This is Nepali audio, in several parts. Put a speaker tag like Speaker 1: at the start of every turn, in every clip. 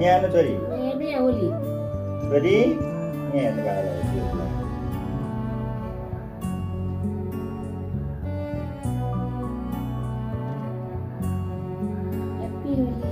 Speaker 1: यहाँ आउनु छोरी
Speaker 2: नै ओली
Speaker 1: छोरी यहाँ हेर्नु बाबालाई
Speaker 2: ह्याप्पी होली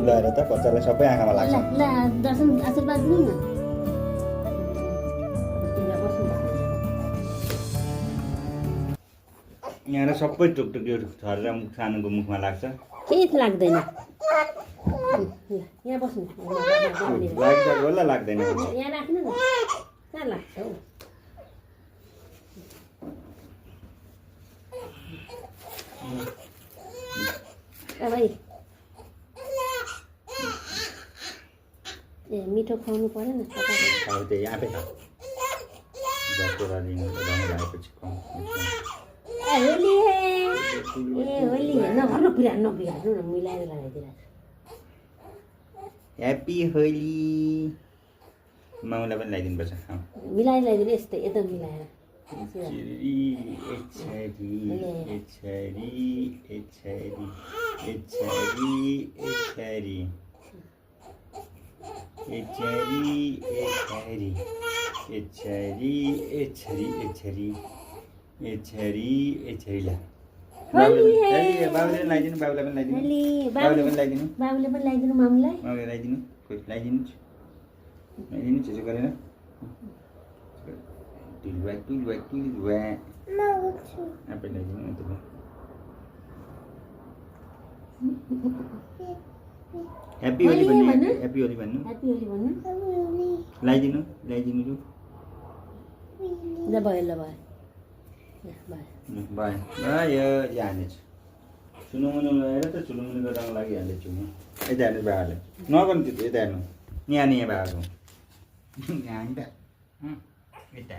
Speaker 1: लगाएर त बच्चालाई सबै आँखामा लाग्छ
Speaker 2: ल दर्शन आशीर्वाद दिनु न
Speaker 1: यहाँ सबै टुकटुक यो झरेर मुख सानोको मुखमा लाग्छ
Speaker 2: केही लाग्दैन ल यहाँ बस्नु
Speaker 1: लाग्छ होला लाग्दैन
Speaker 2: यहाँ राख्नु न कहाँ लाग्छ हौ भाइ ए मिठो खुवाउनु पर्यो न
Speaker 1: अब त्यही आफै खाऊ बसेर दिनु लगाएपछि
Speaker 2: होली ए होली नभर्नु बिरार्नु न मिलाएर लगाइदिएर
Speaker 1: ह्याप्पी होली माउलाई पनि लगाइदिनुपर्छ
Speaker 2: मिलाएर लगाइदिनु यस्तै एकदम मिलाएर बाबुले पनि लगाइदिनु मामुलाई
Speaker 1: लगाइदिनु छिटो गरेर आफै लगाइदिनु ह्याप्पी होली भन्नु ह्याप्पी होली भन्नु
Speaker 2: ह्याप्पी होली भन्नु
Speaker 1: लगाइदिनु
Speaker 2: ल भयो ल भयो
Speaker 1: भयो यहाँ हाल्नेछु चुनुमुनु लगाएर त चुनुमुनुको रङ लागिहाल्दैछु म यता हेर्नु बाबाले नगर्नु त्यो यता हेर्नु यहाँ बाबाको यहाँ यता